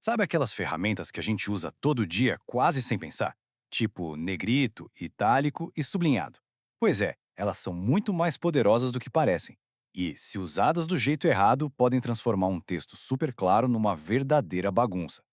Sabe aquelas ferramentas que a gente usa todo dia quase sem pensar? Tipo negrito, itálico e sublinhado. Pois é, elas são muito mais poderosas do que parecem. E, se usadas do jeito errado, podem transformar um texto super claro numa verdadeira bagunça.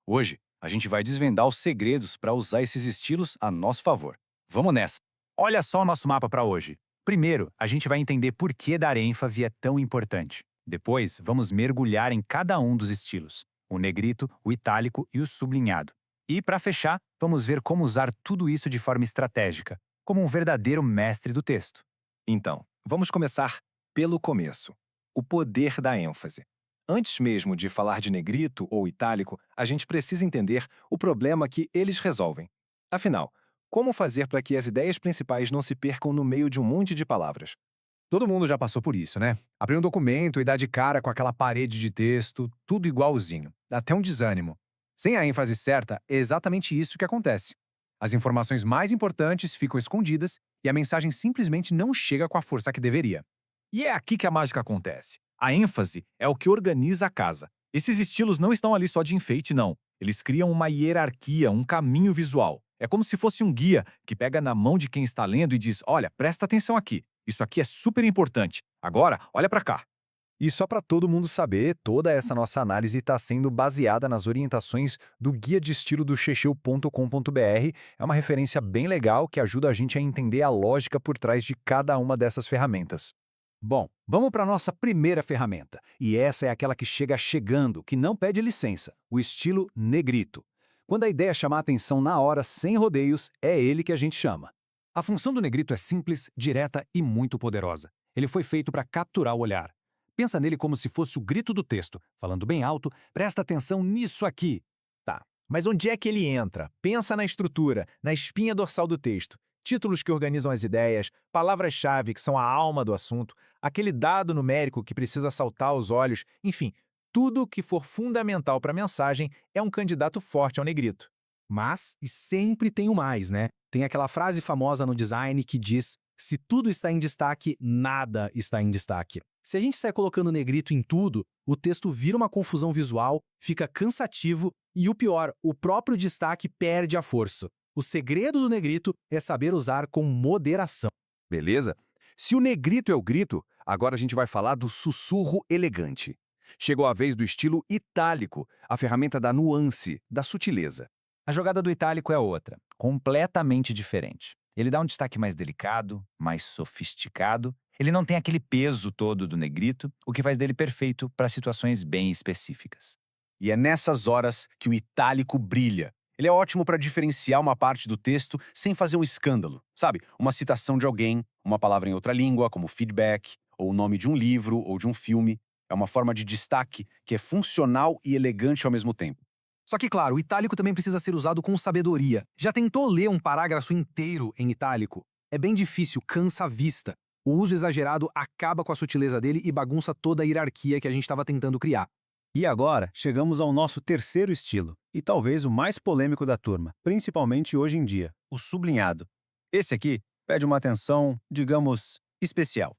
Hoje, a gente vai desvendar os segredos para usar esses estilos a nosso favor. Vamos nessa! Olha só o nosso mapa para hoje. Primeiro, a gente vai entender por que dar ênfase é tão importante. Depois, vamos mergulhar em cada um dos estilos: o negrito, o itálico e o sublinhado. E, para fechar, vamos ver como usar tudo isso de forma estratégica, como um verdadeiro mestre do texto. Então, vamos começar pelo começo. O poder da ênfase. Antes mesmo de falar de negrito ou itálico, a gente precisa entender o problema que eles resolvem. Afinal, como fazer para que as ideias principais não se percam no meio de um monte de palavras? Todo mundo já passou por isso, né? Abrir um documento e dar de cara com aquela parede de texto, tudo igualzinho. Dá até um desânimo. Sem a ênfase certa, é exatamente isso que acontece. As informações mais importantes ficam escondidas e a mensagem simplesmente não chega com a força que deveria. E é aqui que a mágica acontece. A ênfase é o que organiza a casa. Esses estilos não estão ali só de enfeite, não. Eles criam uma hierarquia, um caminho visual. É como se fosse um guia que pega na mão de quem está lendo e diz: olha, presta atenção aqui. Isso aqui é super importante. Agora, olha para cá. E só para todo mundo saber, toda essa nossa análise está sendo baseada nas orientações do Guia de Estilo do Checheu.com.br. É uma referência bem legal que ajuda a gente a entender a lógica por trás de cada uma dessas ferramentas. Bom, vamos para a nossa primeira ferramenta. E essa é aquela que chega chegando, que não pede licença, o estilo negrito. Quando a ideia chamar a atenção na hora, sem rodeios, é ele que a gente chama. A função do negrito é simples, direta e muito poderosa. Ele foi feito para capturar o olhar. Pensa nele como se fosse o grito do texto. Falando bem alto, presta atenção nisso aqui. Tá, mas onde é que ele entra? Pensa na estrutura, na espinha dorsal do texto. Títulos que organizam as ideias, palavras-chave que são a alma do assunto, aquele dado numérico que precisa saltar aos olhos, enfim, tudo que for fundamental para a mensagem é um candidato forte ao negrito. Mas, e sempre tem o mais, né? Tem aquela frase famosa no design que diz: se tudo está em destaque, nada está em destaque. Se a gente sai colocando negrito em tudo, o texto vira uma confusão visual, fica cansativo e o pior, o próprio destaque perde a força. O segredo do negrito é saber usar com moderação. Beleza? Se o negrito é o grito, agora a gente vai falar do sussurro elegante. Chegou a vez do estilo itálico, a ferramenta da nuance, da sutileza. A jogada do itálico é outra, completamente diferente. Ele dá um destaque mais delicado, mais sofisticado. Ele não tem aquele peso todo do negrito, o que faz dele perfeito para situações bem específicas. E é nessas horas que o itálico brilha. Ele é ótimo para diferenciar uma parte do texto sem fazer um escândalo, sabe? Uma citação de alguém, uma palavra em outra língua, como feedback, ou o nome de um livro ou de um filme. É uma forma de destaque que é funcional e elegante ao mesmo tempo. Só que, claro, o itálico também precisa ser usado com sabedoria. Já tentou ler um parágrafo inteiro em itálico? É bem difícil, cansa a vista. O uso exagerado acaba com a sutileza dele e bagunça toda a hierarquia que a gente estava tentando criar. E agora, chegamos ao nosso terceiro estilo, e talvez o mais polêmico da turma, principalmente hoje em dia, o sublinhado. Esse aqui pede uma atenção, digamos, especial.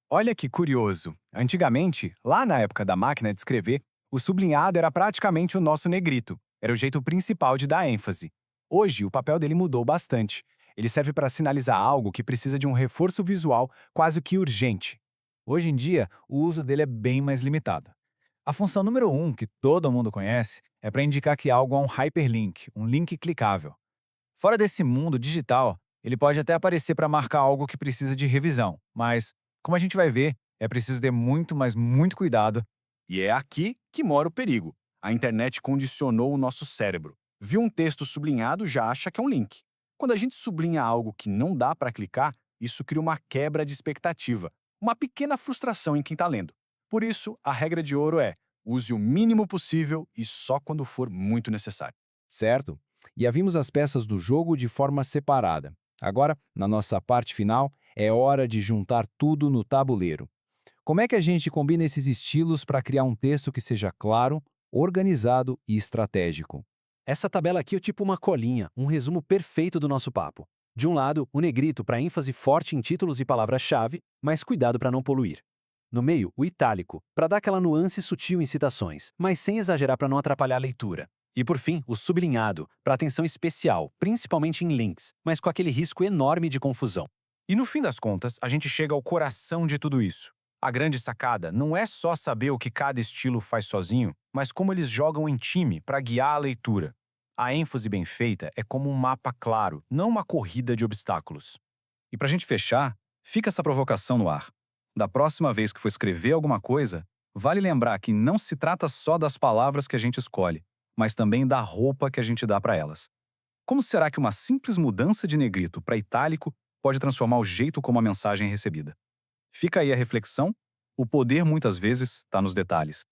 Olha que curioso. Antigamente, lá na época da máquina de escrever, o sublinhado era praticamente o nosso negrito. Era o jeito principal de dar ênfase. Hoje, o papel dele mudou bastante. Ele serve para sinalizar algo que precisa de um reforço visual quase que urgente. Hoje em dia, o uso dele é bem mais limitado. A função número 1, que todo mundo conhece, é para indicar que algo é um hyperlink, um link clicável. Fora desse mundo digital, ele pode até aparecer para marcar algo que precisa de revisão, mas, como a gente vai ver, é preciso ter muito, mas muito cuidado. E é aqui que mora o perigo. A internet condicionou o nosso cérebro. Viu um texto sublinhado, já acha que é um link. Quando a gente sublinha algo que não dá para clicar, isso cria uma quebra de expectativa, uma pequena frustração em quem está lendo. Por isso, a regra de ouro é: use o mínimo possível e só quando for muito necessário. Certo? E vimos as peças do jogo de forma separada. Agora, na nossa parte final, é hora de juntar tudo no tabuleiro. Como é que a gente combina esses estilos para criar um texto que seja claro, organizado e estratégico? Essa tabela aqui é tipo uma colinha, um resumo perfeito do nosso papo. De um lado, o negrito para ênfase forte em títulos e palavras-chave, mas cuidado para não poluir. No meio, o itálico, para dar aquela nuance sutil em citações, mas sem exagerar para não atrapalhar a leitura. E por fim, o sublinhado, para atenção especial, principalmente em links, mas com aquele risco enorme de confusão. E no fim das contas, a gente chega ao coração de tudo isso. A grande sacada não é só saber o que cada estilo faz sozinho, mas como eles jogam em time para guiar a leitura. A ênfase bem feita é como um mapa claro, não uma corrida de obstáculos. E pra gente fechar, fica essa provocação no ar. Da próxima vez que for escrever alguma coisa, vale lembrar que não se trata só das palavras que a gente escolhe, mas também da roupa que a gente dá para elas. Como será que uma simples mudança de negrito para itálico pode transformar o jeito como a mensagem é recebida? Fica aí a reflexão. O poder muitas vezes está nos detalhes.